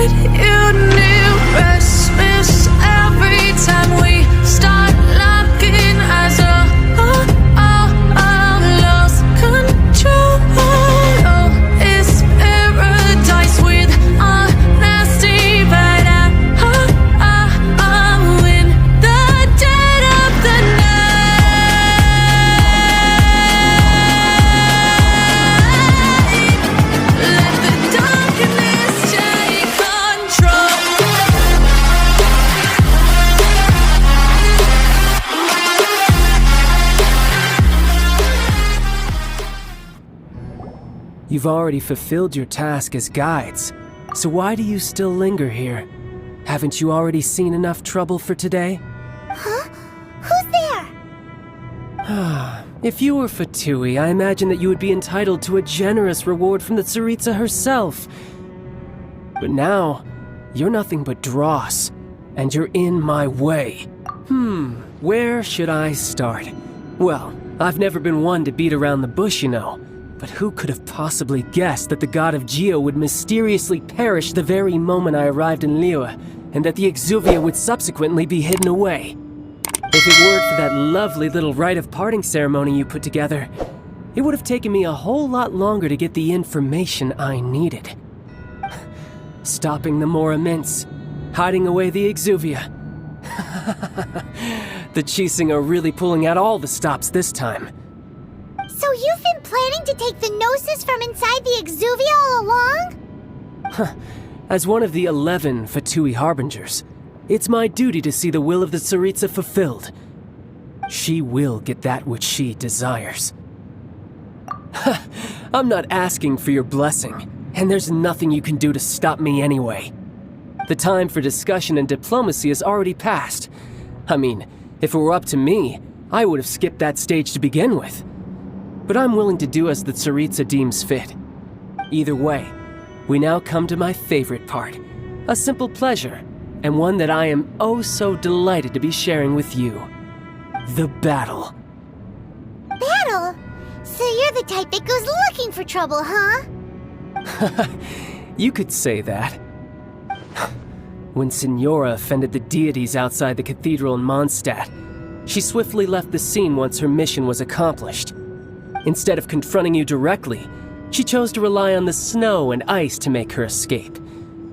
get you near restless every time we start locking eyes. Lost control. It's paradise with honesty, but I'm in the dead of the night. Let the darkness take control. You've already fulfilled your task as guides, so why do you still linger here? Haven't you already seen enough trouble for today? Huh? Who's there? If you were Fatui, I imagine that you would be entitled to a generous reward from the Tsaritsa herself. But now, you're nothing but dross, and you're in my way. Where should I start? Well, I've never been one to beat around the bush, you know. But who could have possibly guessed that the god of Geo would mysteriously perish the very moment I arrived in Liyue, and that the Exuvia would subsequently be hidden away? If it weren't for that lovely little rite of parting ceremony you put together, it would have taken me a whole lot longer to get the information I needed. Stopping the Mora Mints, hiding away the Exuvia. The Chising are really pulling out all the stops this time. So you've been planning to take the Gnosis from inside the Exuvia all along? As one of the 11 Fatui harbingers, it's my duty to see the will of the Tsaritsa fulfilled. She will get that which she desires. I'm not asking for your blessing, and there's nothing you can do to stop me anyway. The time for discussion and diplomacy has already passed. I mean, if it were up to me, I would have skipped that stage to begin with. But I'm willing to do as the Tsaritsa deems fit. Either way, we now come to my favorite part. A simple pleasure, and one that I am oh so delighted to be sharing with you. The battle. Battle? So you're the type that goes looking for trouble, huh? You could say that. When Signora offended the deities outside the cathedral in Mondstadt, she swiftly left the scene once her mission was accomplished. Instead of confronting you directly, she chose to rely on the snow and ice to make her escape.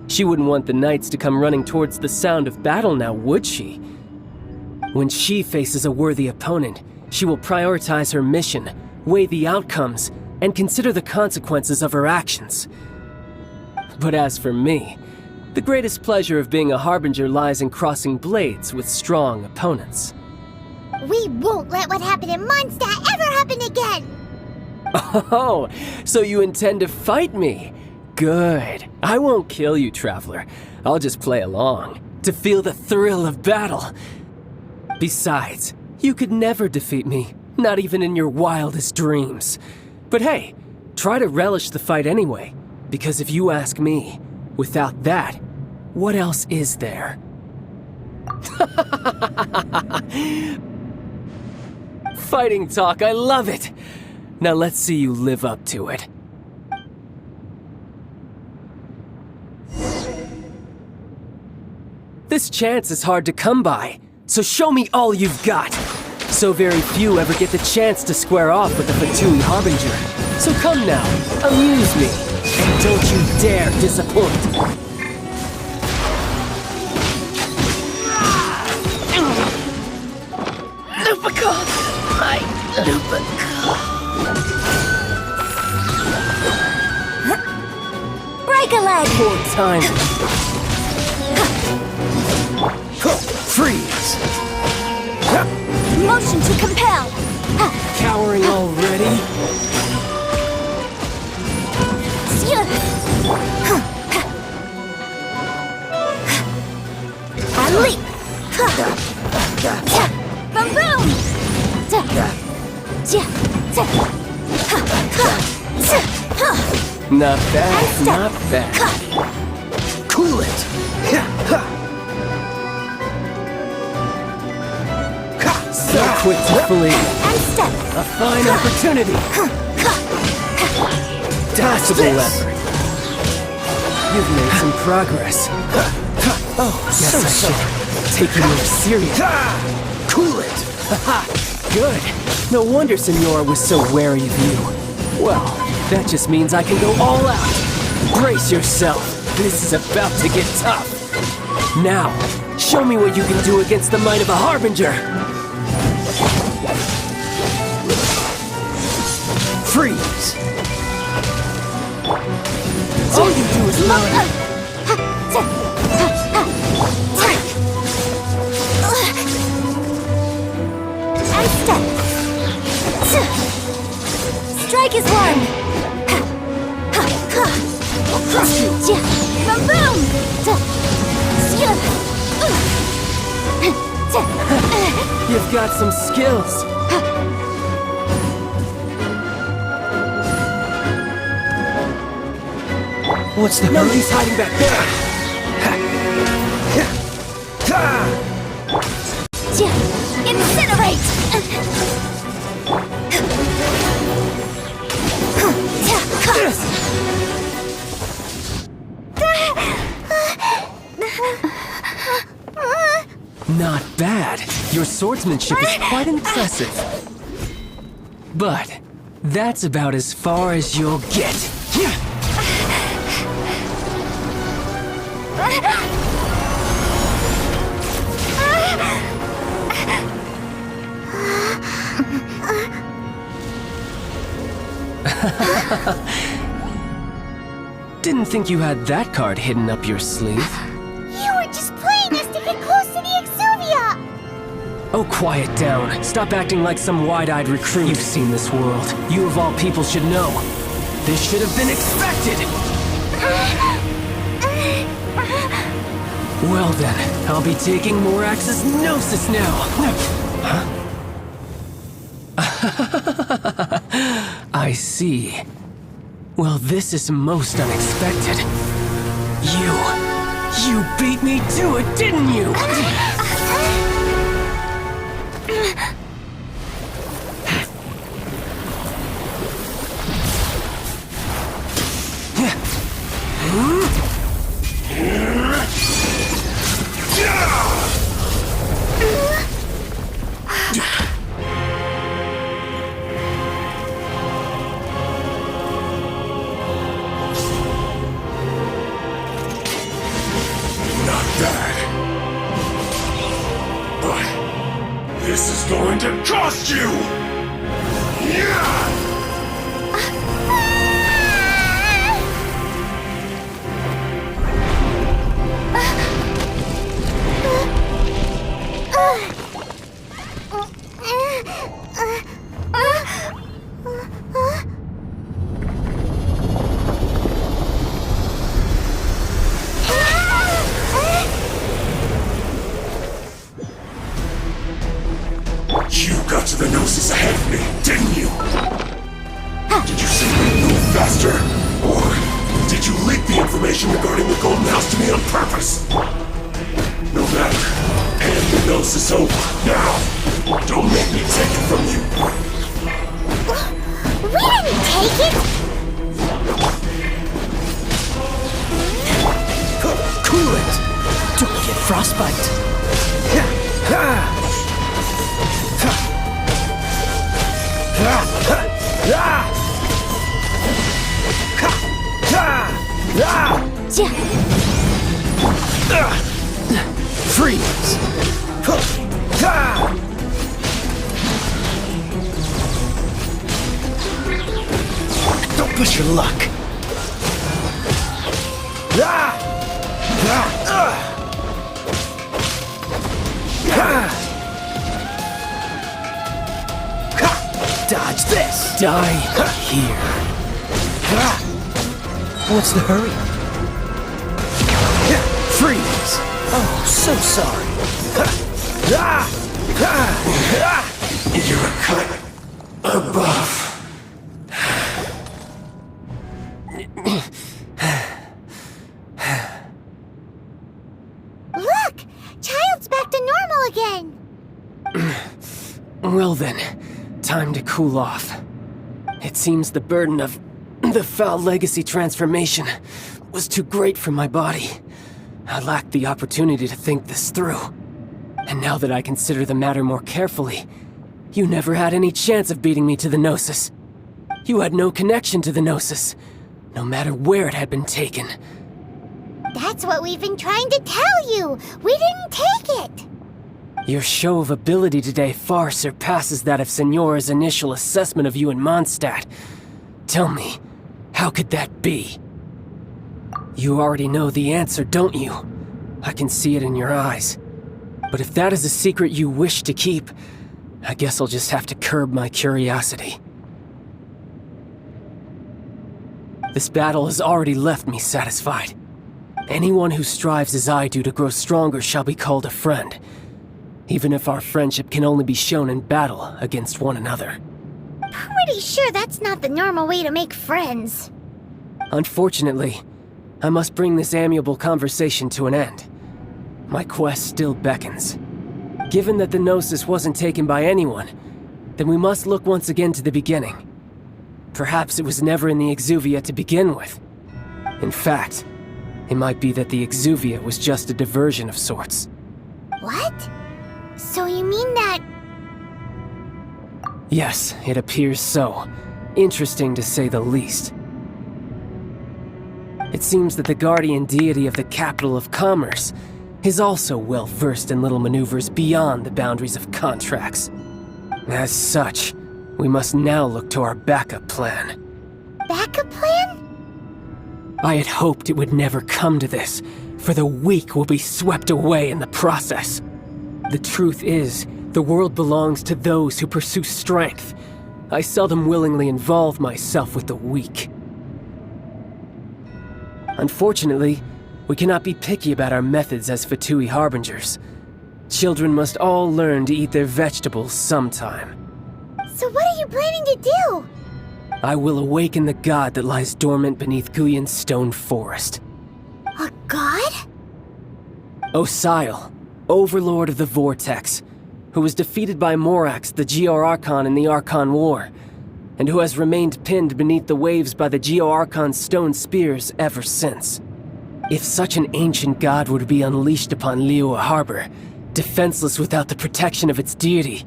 She wouldn't want the knights to come running towards the sound of battle now, would she? When she faces a worthy opponent, she will prioritize her mission, weigh the outcomes, and consider the consequences of her actions. But as for me, the greatest pleasure of being a harbinger lies in crossing blades with strong opponents. We won't let what happened in Mondstadt ever happen again! Oh, so you intend to fight me? Good. I won't kill you, Traveler. I'll just play along, to feel the thrill of battle. Besides, you could never defeat me, not even in your wildest dreams. But hey, try to relish the fight anyway, because if you ask me, without that, what else is there? Fighting talk, I love it! Now let's see you live up to it. This chance is hard to come by, so show me all you've got. So very few ever get the chance to square off with a Fatui harbinger. So come now, amuse me, and don't you dare disappoint. Lupica! My Lupica! Break a leg! Poor time. Freeze! Motion to compel! Cowering already? I leap! Boom boom! Not bad, not bad. Cool it! So quick to flee. And step! A fine opportunity. Dastable effort. You've made some progress. Oh, Guess so I sorry. should take you more serious. Cool it. Haha, good. No wonder Senora was so wary of you. Well, that just means I can go all out. Brace yourself. This is about to get tough. Now, show me what you can do against the might of a harbinger. Freeze. All you do is learn. And step. Strike is one. I'll crush you. Boom boom. You've got some skills. What's the No hurry? use hiding back there. Incinerate. Not bad. Your swordsmanship is quite impressive. But that's about as far as you'll get. Didn't think you had that card hidden up your sleeve. You were just playing us to get close to the Exuvia! Oh, quiet down. Stop acting like some wide-eyed recruit. You've seen this world. You of all people should know. This should have been expected! Well then, I'll be taking Morax's Gnosis now! Huh? I see. Well, this is most unexpected. You beat me to it, didn't you? Not bad. But this is going to cost you! Yeah! You got to the Gnosis ahead of me, didn't you? Did you simply move faster? Or did you leak the information regarding the Golden House to me on purpose? No matter. Hand the Gnosis over, now! Don't make me take it from you! We didn't take it! Cool it. Don't get frostbite. Freeze. Don't push your luck. Dodge this. Die here. What's the hurry? Freeze! Oh, so sorry. You're a cut above. Look! Child's back to normal again! Well then, time to cool off. It seems the burden of The foul legacy transformation was too great for my body. I lacked the opportunity to think this through. And now that I consider the matter more carefully, you never had any chance of beating me to the Gnosis. You had no connection to the Gnosis, no matter where it had been taken. That's what we've been trying to tell you! We didn't take it! Your show of ability today far surpasses that of Signora's initial assessment of you in Mondstadt. Tell me, how could that be? You already know the answer, don't you? I can see it in your eyes. But if that is a secret you wish to keep, I guess I'll just have to curb my curiosity. This battle has already left me satisfied. Anyone who strives as I do to grow stronger shall be called a friend, even if our friendship can only be shown in battle against one another. Pretty sure that's not the normal way to make friends. Unfortunately, I must bring this amiable conversation to an end. My quest still beckons. Given that the Gnosis wasn't taken by anyone, then we must look once again to the beginning. Perhaps it was never in the Exuvia to begin with. In fact, it might be that the Exuvia was just a diversion of sorts. What? So you mean that... Yes, it appears so. Interesting to say the least. It seems that the guardian deity of the capital of commerce is also well versed in little maneuvers beyond the boundaries of contracts. As such, we must now look to our backup plan. Backup plan? I had hoped it would never come to this, for the weak will be swept away in the process. The truth is, the world belongs to those who pursue strength. I seldom willingly involve myself with the weak. Unfortunately, we cannot be picky about our methods as Fatui harbingers. Children must all learn to eat their vegetables sometime. So what are you planning to do? I will awaken the god that lies dormant beneath Guyon's stone forest. A god? Osial, overlord of the Vortex, who was defeated by Morax, the Geo-Archon in the Archon War, and who has remained pinned beneath the waves by the Geo-Archon's stone spears ever since. If such an ancient god were to be unleashed upon Liyue Harbor, defenseless without the protection of its deity,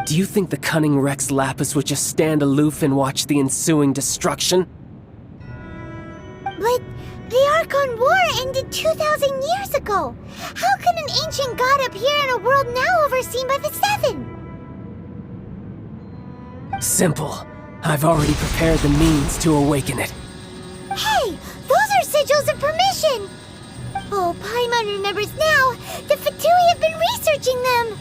do you think the cunning Rex Lapis would just stand aloof and watch the ensuing destruction? But the Archon War ended 2,000 years ago. How can an ancient god appear in a world now overseen by the Seven? Simple. I've already prepared the means to awaken it. Hey, those are sigils of permission! Oh, Paimon remembers now. The Fatui have been researching them.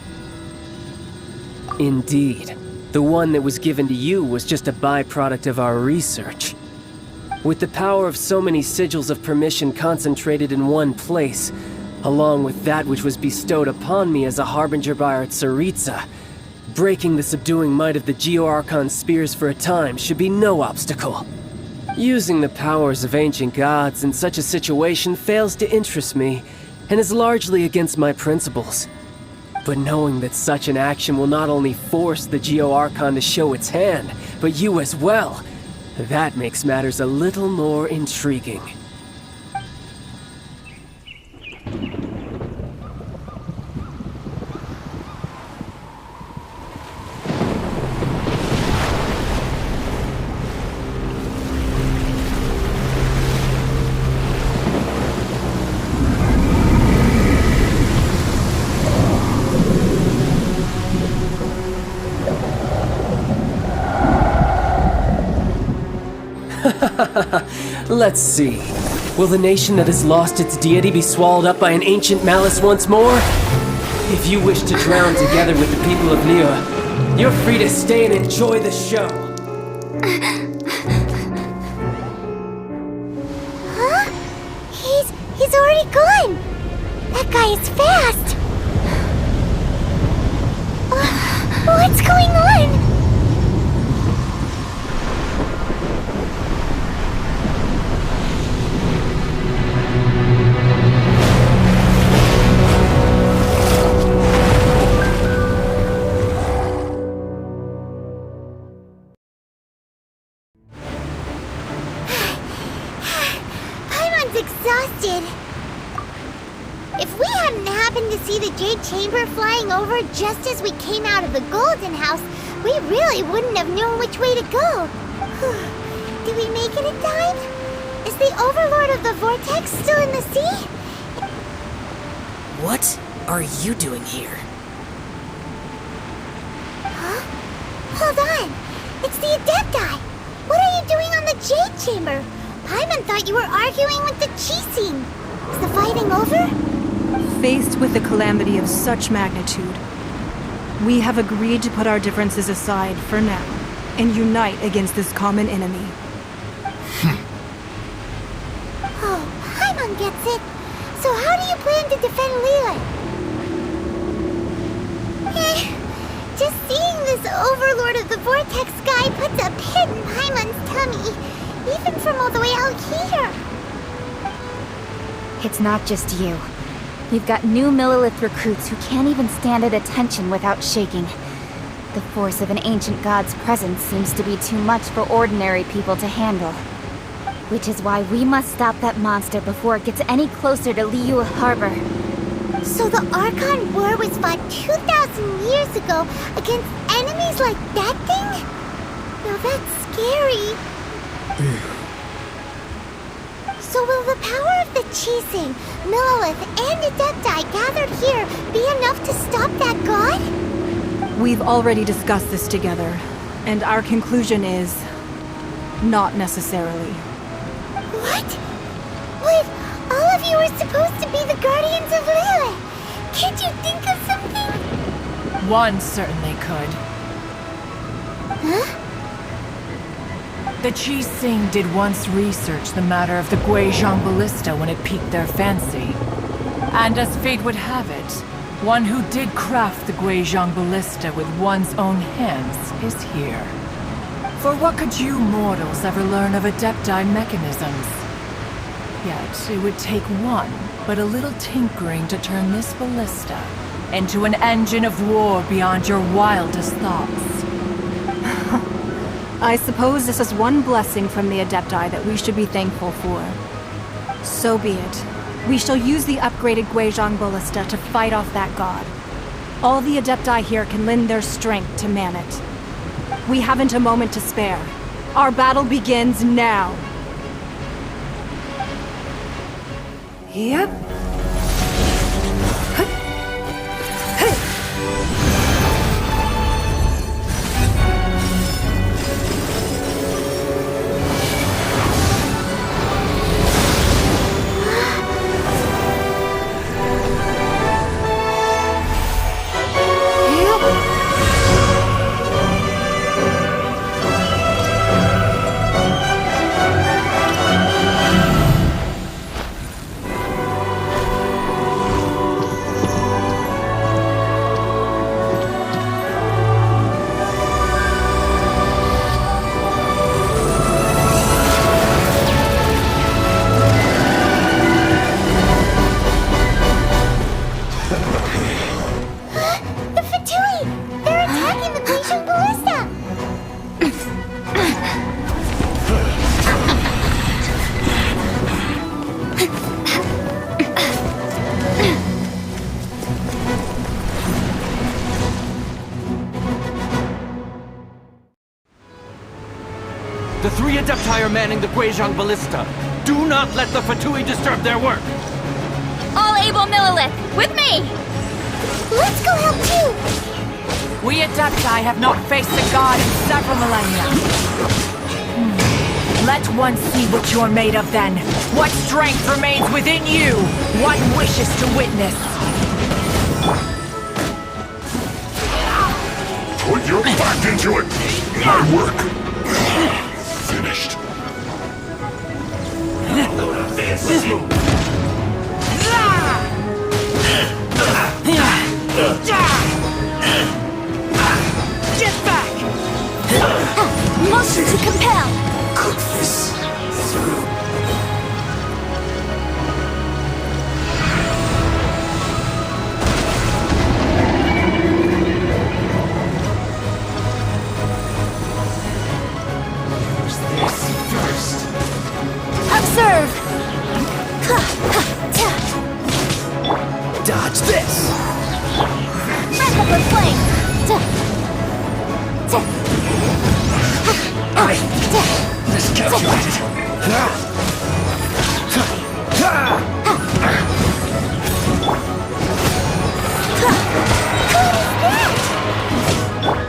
Indeed. The one that was given to you was just a byproduct of our research. With the power of so many sigils of permission concentrated in one place, along with that which was bestowed upon me as a harbinger by our Tsaritsa, breaking the subduing might of the Geo-Archon spears for a time should be no obstacle. Using the powers of ancient gods in such a situation fails to interest me, and is largely against my principles. But knowing that such an action will not only force the Geo-Archon to show its hand, but you as well, that makes matters a little more intriguing. Let's see. Will the nation that has lost its deity be swallowed up by an ancient malice once more? If you wish to drown together with the people of Liyue, you're free to stay and enjoy the show. Huh? He's already gone. That guy is fast. What's going on? Paimon's exhausted. If we hadn't happened to see the Jade Chamber flying over just as we came out of the Golden House, we really wouldn't have known which way to go. Did we make it in time? Is the Overlord of the Vortex still in the sea? What are you doing here? Huh? Hold on. It's the Adepti. What are you doing on the Jade Chamber? Paimon thought you were arguing with the Chising. Is the fighting over? Faced with a calamity of such magnitude, we have agreed to put our differences aside for now and unite against this common enemy. Oh, Paimon gets it. So how do you plan to defend Lilith? Just seeing this Overlord of the Vortex guy puts a pit in Paimon's tummy, even from all the way out here. It's not just you. You've got new Millilith recruits who can't even stand at attention without shaking. The force of an ancient god's presence seems to be too much for ordinary people to handle. Which is why we must stop that monster before it gets any closer to Liyue Harbor. So the Archon War was fought 2,000 years ago against enemies like that thing? Now that's scary. So will the power of the Chising, Millilith, and Adepti gathered here be enough to stop that god? We've already discussed this together, and our conclusion is not necessarily. What? Wait, all of you are supposed to be the guardians of Lilith. Can't you think of something? One certainly could. Huh? The Chising did once research the matter of the Guizhong Ballista when it piqued their fancy. And as fate would have it, one who did craft the Guizhong Ballista with one's own hands is here. For what could you mortals ever learn of Adepti mechanisms? Yet it would take one, but a little tinkering to turn this ballista into an engine of war beyond your wildest thoughts. I suppose this is one blessing from the Adepti that we should be thankful for. So be it. We shall use the upgraded Guizhong Ballista to fight off that god. All the Adepti here can lend their strength to man it. We haven't a moment to spare. Our battle begins now. Yep. The Fatui! They're attacking the Guizhong Ballista! The three Adepti are manning the Guizhong Ballista. Do not let the Fatui disturb their work! All able Millilith, with me! Let's go help too! We Adepti have not faced a god in several millennia. Let one see what you're made of then. What strength remains within you. One wishes to witness. Put your back into it! My work! Finished. This move! Get back! Motion to compel! Cook this through. Use this first. Observe! flame! Miscalculated.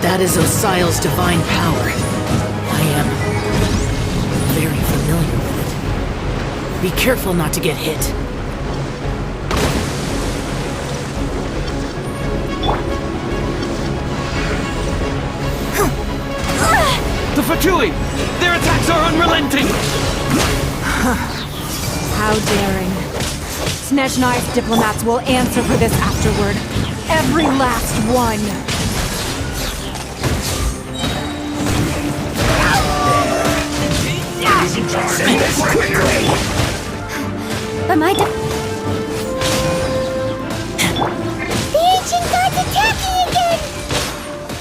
That is Osial's divine power. I am very familiar with it. Be careful not to get hit. The Fatui! Their attacks are unrelenting! How daring. Snezhnai's diplomats will answer for this afterward. Every last one. Say this quickly! Am I The ancient god's attacking again!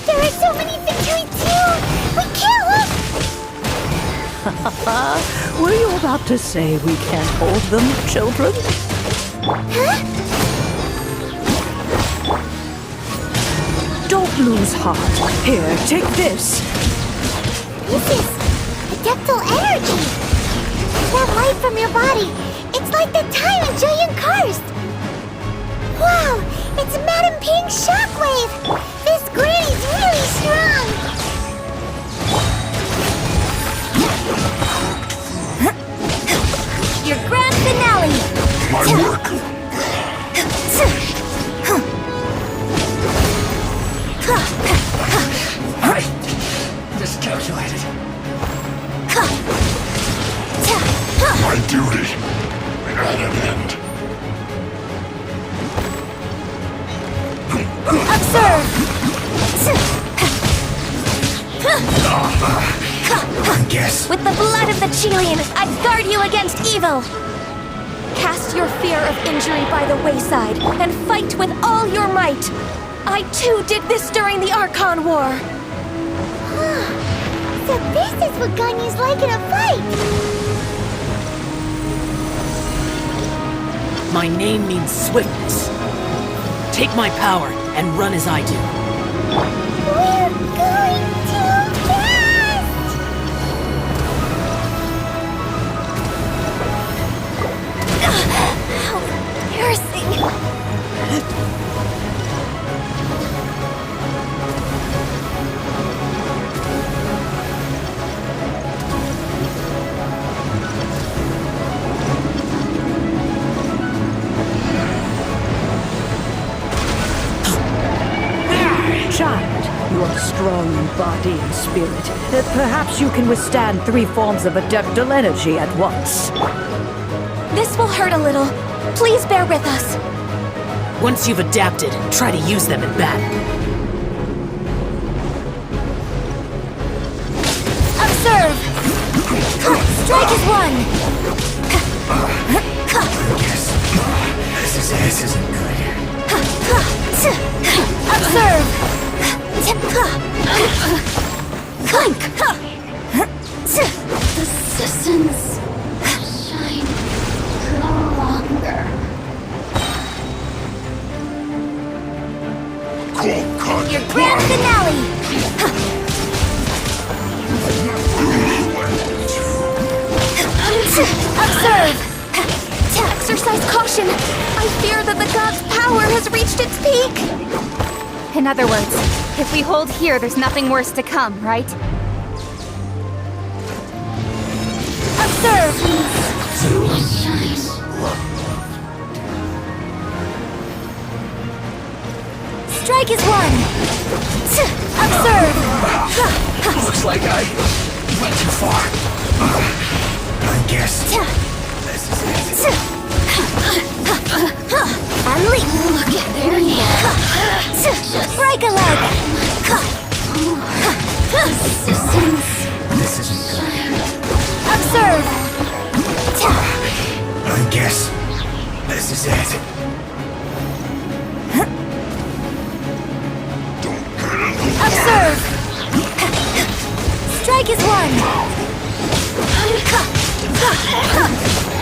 There are so many Fatui too! We can't look! Were you about to say we can't hold them, children? Huh? Don't lose heart. Here, take this. This is adeptal energy! That light from your body, it's like the time of Julian Karst! Wow, it's Madame Ping's shockwave! This granny's really strong! Your grand finale! My work! Miscalculated. My duty at an end. Observe! I guess. With the blood of the Chilean, I guard you against evil! Cast your fear of injury by the wayside, and fight with all your might! I too did this during the Archon War! So this is what Ganyu's like in a fight! My name means swiftness. Take my power and run as I do. We're going too fast! How embarrassing! Child, you are strong in body and spirit. Perhaps you can withstand 3 forms of adeptal energy at once. This will hurt a little. Please bear with us. Once you've adapted, try to use them in battle. Observe! Strike is one! This isn't good. Observe! Clank! The citizens shine no longer. Cold cut. Your grand finale! Observe! Exercise caution! I fear that the god's power has reached its peak! In other words, if we hold here, there's nothing worse to come, right? Observe! Strike is one! Observe! Looks like I went too far. I guess this is it. And leap! Look at there you go! Break a leg! This isn't good. Observe! I guess this is it. Observe! Strike is one!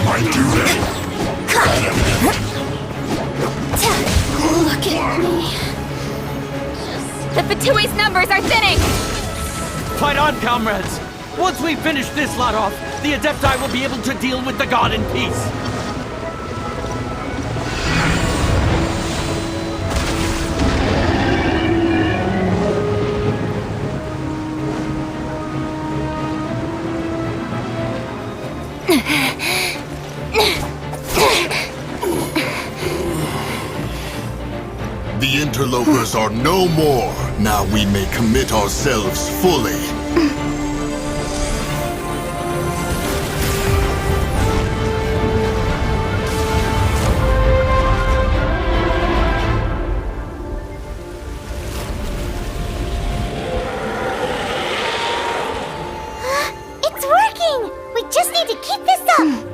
My duty. Look at me. Just Fight on, comrades! Once we finish this lot off, the Adepti will be able to deal with the god in peace. The interlopers are no more. Now we may commit ourselves fully. It's working! We just need to keep this up!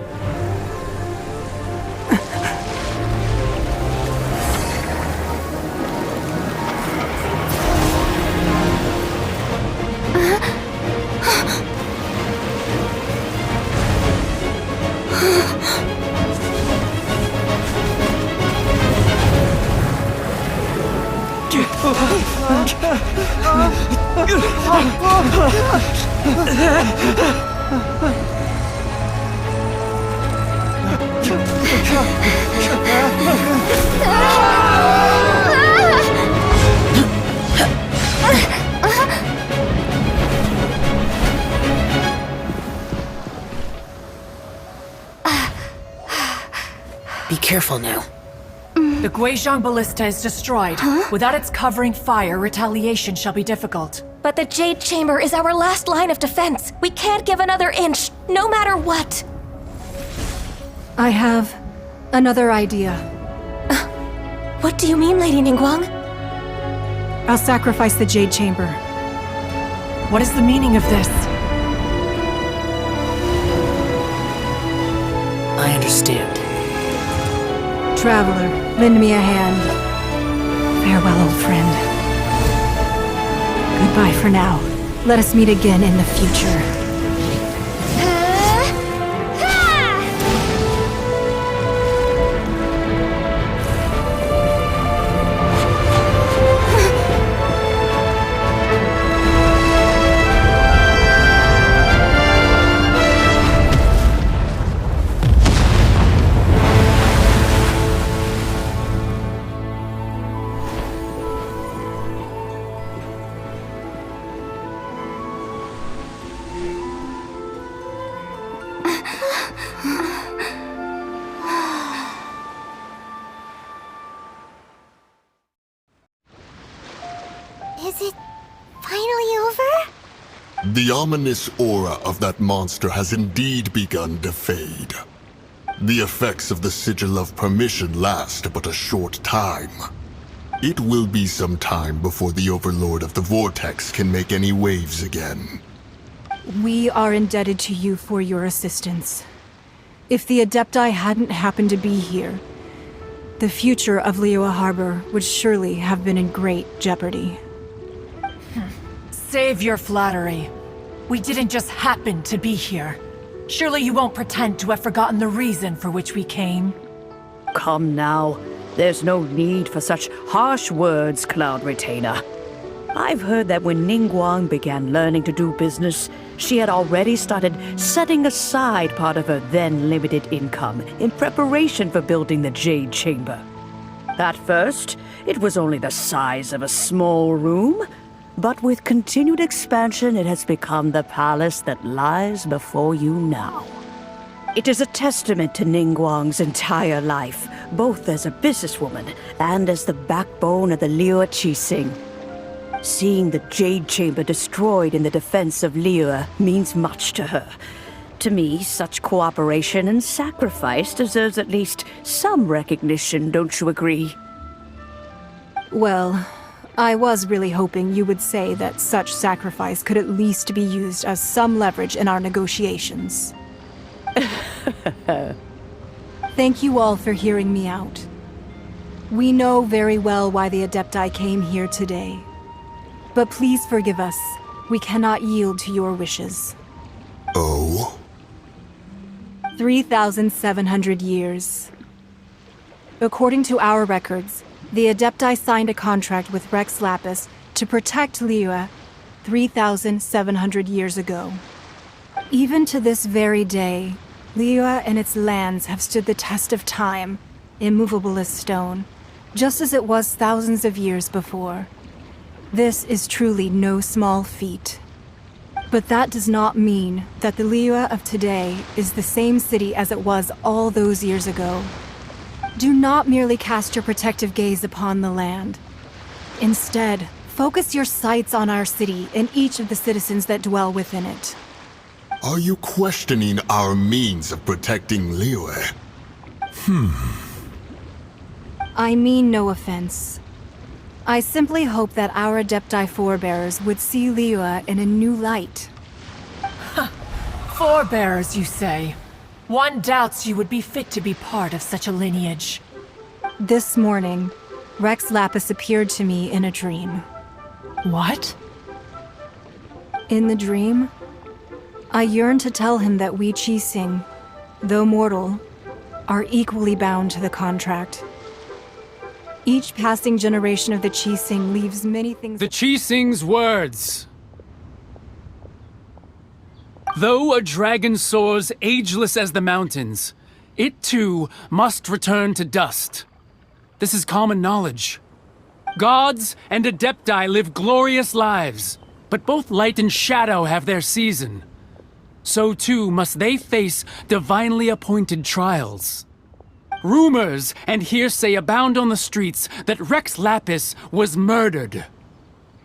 Be careful now. The Guizhong Ballista is destroyed. Without its covering fire, retaliation shall be difficult. But the Jade Chamber is our last line of defense. We can't give another inch, no matter what. I have another idea. What do you mean, Lady Ningguang? I'll sacrifice the Jade Chamber. What is the meaning of this? I understand. Traveler, lend me a hand. Farewell, old friend. Goodbye for now. Let us meet again in the future. Is it finally over? The ominous aura of that monster has indeed begun to fade. The effects of the Sigil of Permission last but a short time. It will be some time before the Overlord of the Vortex can make any waves again. We are indebted to you for your assistance. If the Adepti hadn't happened to be here, the future of Liyue Harbor would surely have been in great jeopardy. Save your flattery. We didn't just happen to be here. Surely you won't pretend to have forgotten the reason for which we came. Come now. There's no need for such harsh words, Cloud Retainer. I've heard that when Ningguang began learning to do business, she had already started setting aside part of her then limited income in preparation for building the Jade Chamber. At first, it was only the size of a small room, but with continued expansion, it has become the palace that lies before you now. It is a testament to Ningguang's entire life, both as a businesswoman and as the backbone of the Liyue Qixing. Seeing the Jade Chamber destroyed in the defense of Liyue means much to her. To me, such cooperation and sacrifice deserves at least some recognition, don't you agree? Well, I was really hoping you would say that such sacrifice could at least be used as some leverage in our negotiations. Thank you all for hearing me out. We know very well why the Adepti came here today. But please forgive us. We cannot yield to your wishes. Oh? 3,700 years. According to our records, the Adepti signed a contract with Rex Lapis to protect Liyue 3,700 years ago. Even to this very day, Liyue and its lands have stood the test of time, immovable as stone, just as it was thousands of years before. This is truly no small feat. But that does not mean that the Liyue of today is the same city as it was all those years ago. Do not merely cast your protective gaze upon the land. Instead, focus your sights on our city and each of the citizens that dwell within it. Are you questioning our means of protecting Liyue? I mean no offense. I simply hope that our Adepti forebears would see Liyue in a new light. Forebearers, you say? One doubts you would be fit to be part of such a lineage. This morning, Rex Lapis appeared to me in a dream. What? In the dream, I yearned to tell him that we Qixing, though mortal, are equally bound to the contract. Each passing generation of the Qixing leaves many things— The Qixing's words. Though a dragon soars ageless as the mountains, it too must return to dust. This is common knowledge. Gods and Adepti live glorious lives, but both light and shadow have their season. So too must they face divinely appointed trials. Rumors and hearsay abound on the streets that Rex Lapis was murdered.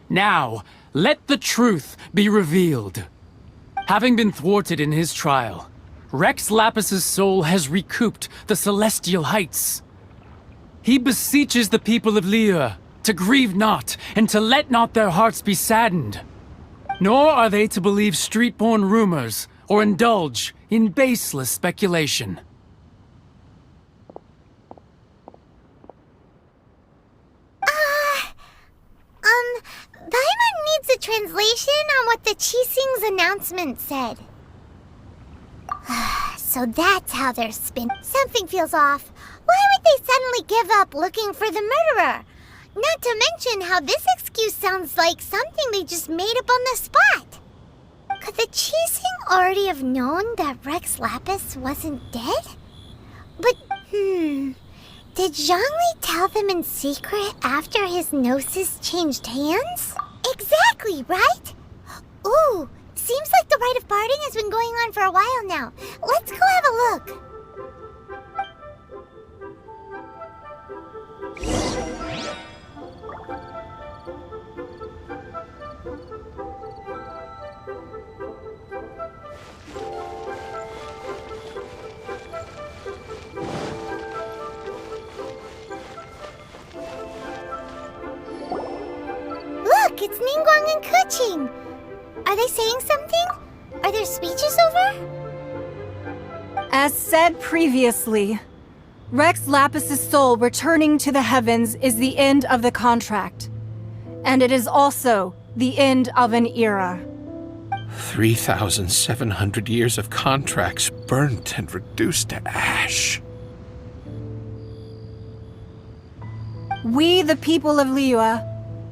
Now, let the truth be revealed. Having been thwarted in his trial, Rex Lapis's soul has recouped the celestial heights. He beseeches the people of Liyue to grieve not and to let not their hearts be saddened. Nor are they to believe street-born rumors or indulge in baseless speculation. Paimon needs a translation on what the Qixing's announcement said. So that's how they're Something feels off. Why would they suddenly give up looking for the murderer? Not to mention how this excuse sounds like something they just made up on the spot. Could the Qixing already have known that Rex Lapis wasn't dead? But, did Zhongli tell them in secret after his gnosis changed hands? Exactly, right? Ooh, seems like the rite of parting has been going on for a while now. Let's go have a look. Look, it's Ningguang and Keqing. Are they saying something? Are their speeches over? As said previously, Rex Lapis's soul returning to the heavens is the end of the contract. And it is also the end of an era. 3,700 years of contracts burnt and reduced to ash. We, the people of Liyue,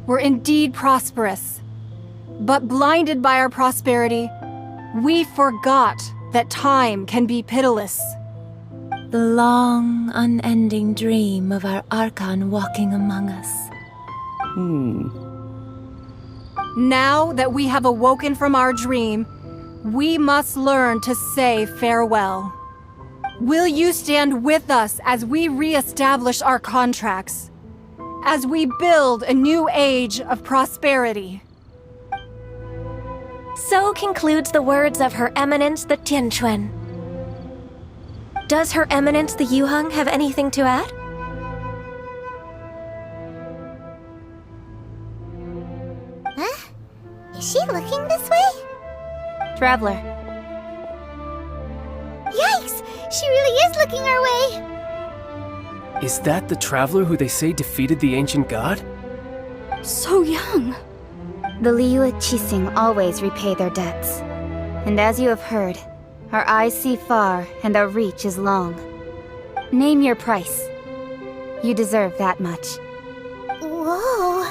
were indeed prosperous. But blinded by our prosperity, we forgot that time can be pitiless. The long, unending dream of our Archon walking among us. Now that we have awoken from our dream, we must learn to say farewell. Will you stand with us as we re-establish our contracts? As we build a new age of prosperity? So concludes the words of Her Eminence the Tianquan. Does Her Eminence the Yuheng have anything to add? Huh? Is she looking this way? Traveler. Yikes! She really is looking our way! Is that the traveler who they say defeated the ancient god? So young. The Liyue Qixing always repay their debts. And as you have heard, our eyes see far and our reach is long. Name your price. You deserve that much. Whoa!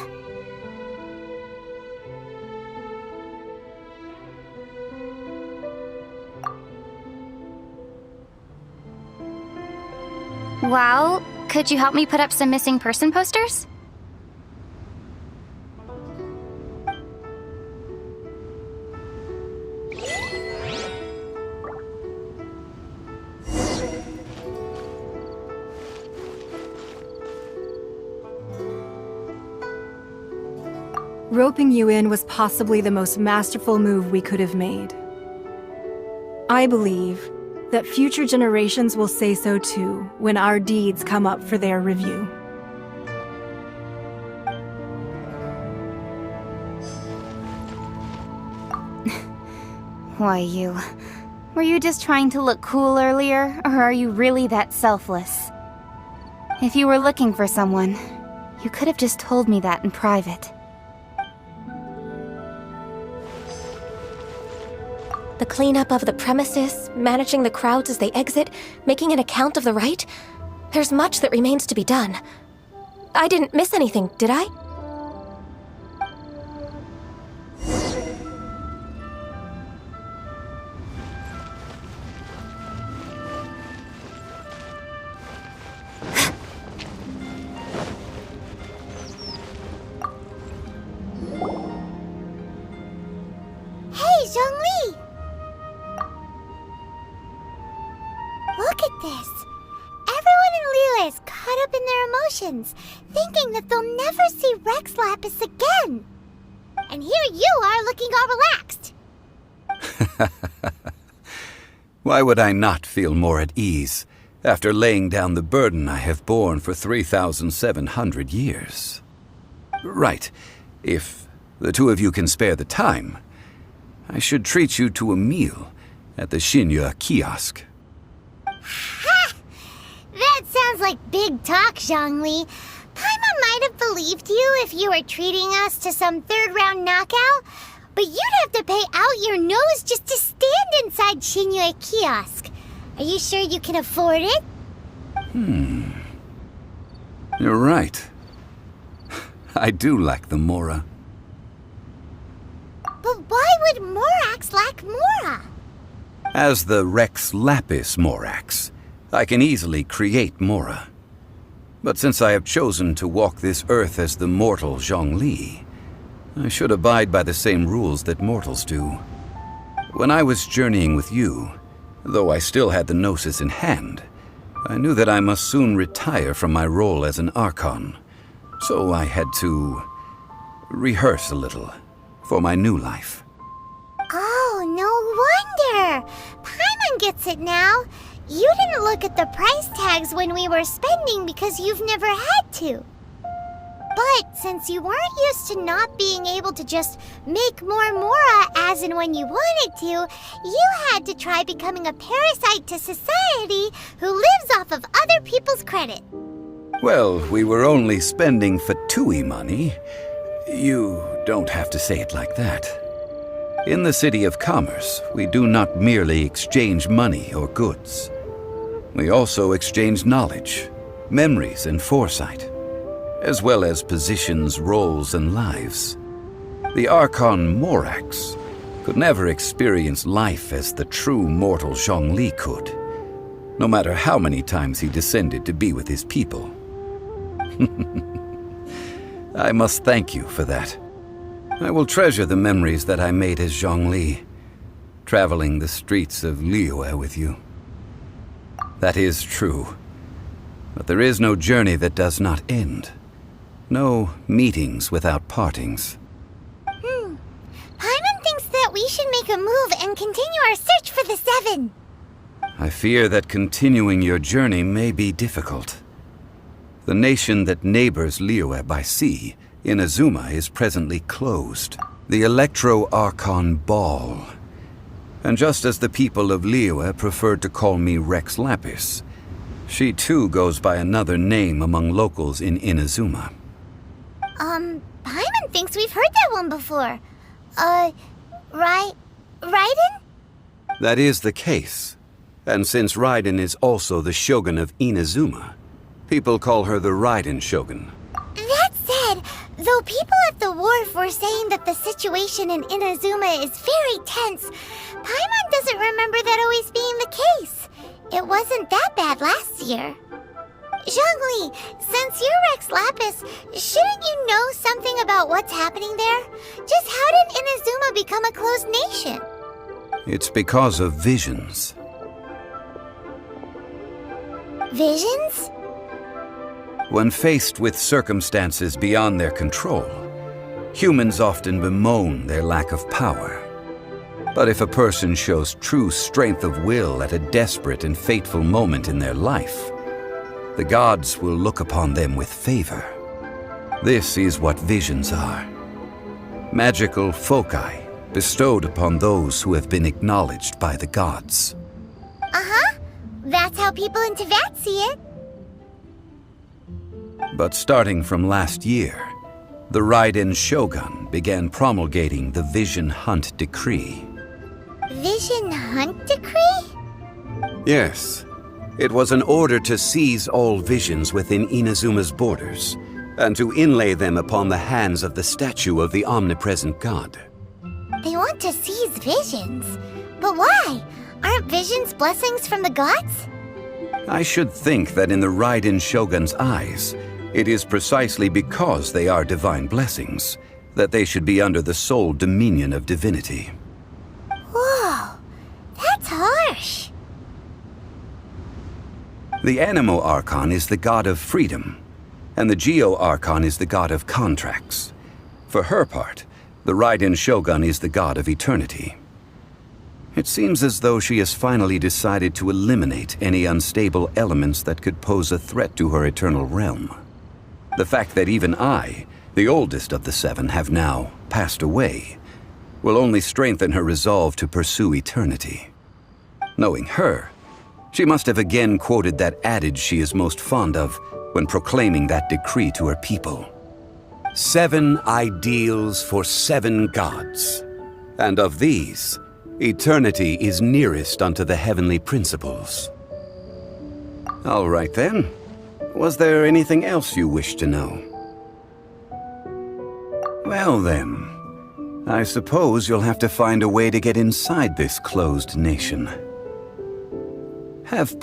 Well, could you help me put up some missing person posters? Roping you in was possibly the most masterful move we could have made. I believe that future generations will say so too when our deeds come up for their review. Why, you... Were you just trying to look cool earlier, or are you really that selfless? If you were looking for someone, you could have just told me that in private. The cleanup of the premises, managing the crowds as they exit, making an account of the rite. There's much that remains to be done. I didn't miss anything, did I? Hey, Zhongli! Look at this. Everyone in Liyue is caught up in their emotions, thinking that they'll never see Rex Lapis again. And here you are looking all relaxed. Why would I not feel more at ease after laying down the burden I have borne for 3,700 years? Right. If the two of you can spare the time, I should treat you to a meal at the Xinyue kiosk. Ha! That sounds like big talk, Zhongli. Paimon might have believed you if you were treating us to some third-round knockout, but you'd have to pay out your nose just to stand inside Xinyue kiosk. Are you sure you can afford it? You're right. I do lack the Mora. But why would Morax lack Mora? As the Rex Lapis Morax, I can easily create Mora. But since I have chosen to walk this earth as the mortal Zhongli, I should abide by the same rules that mortals do. When I was journeying with you, though I still had the Gnosis in hand, I knew that I must soon retire from my role as an Archon. So I had to rehearse a little for my new life. Oh, no wonder! Paimon gets it now. You didn't look at the price tags when we were spending because you've never had to. But since you weren't used to not being able to just make more Mora as and when you wanted to, you had to try becoming a parasite to society who lives off of other people's credit. Well, we were only spending Fatui money. You don't have to say it like that. In the City of Commerce, we do not merely exchange money or goods. We also exchange knowledge, memories, and foresight, as well as positions, roles, and lives. The Archon Morax could never experience life as the true mortal Zhongli could, no matter how many times he descended to be with his people. I must thank you for that. I will treasure the memories that I made as Zhongli, traveling the streets of Liyue with you. That is true. But there is no journey that does not end. No meetings without partings. Paimon thinks that we should make a move and continue our search for the Seven. I fear that continuing your journey may be difficult. The nation that neighbors Liyue by sea, Inazuma, is presently closed. The Electro-Archon Ball. And just as the people of Liyue preferred to call me Rex Lapis, she too goes by another name among locals in Inazuma. Paimon thinks we've heard that one before. Raiden? That is the case. And since Raiden is also the Shogun of Inazuma, people call her the Raiden Shogun. That said, though people at the wharf were saying that the situation in Inazuma is very tense, Paimon doesn't remember that always being the case. It wasn't that bad last year. Zhongli, since you're Rex Lapis, shouldn't you know something about what's happening there? Just how did Inazuma become a closed nation? It's because of visions. Visions? When faced with circumstances beyond their control, humans often bemoan their lack of power. But if a person shows true strength of will at a desperate and fateful moment in their life, the gods will look upon them with favor. This is what visions are. Magical foci bestowed upon those who have been acknowledged by the gods. Uh-huh. That's how people in Teyvat see it. But starting from last year, the Raiden Shogun began promulgating the Vision Hunt Decree. Vision Hunt Decree? Yes. It was an order to seize all visions within Inazuma's borders, and to inlay them upon the hands of the statue of the omnipresent god. They want to seize visions. But why? Aren't visions blessings from the gods? I should think that in the Raiden Shogun's eyes, it is precisely because they are divine blessings that they should be under the sole dominion of divinity. Whoa, that's harsh. The Animo Archon is the god of freedom, and the Geo Archon is the god of contracts. For her part, the Raiden Shogun is the god of eternity. It seems as though she has finally decided to eliminate any unstable elements that could pose a threat to her eternal realm. The fact that even I, the oldest of the seven, have now passed away, will only strengthen her resolve to pursue eternity. Knowing her, she must have again quoted that adage she is most fond of when proclaiming that decree to her people. 7 ideals for 7 gods, and of these, eternity is nearest unto the heavenly principles. All right then. Was there anything else you wish to know? Well then, I suppose you'll have to find a way to get inside this closed nation. Have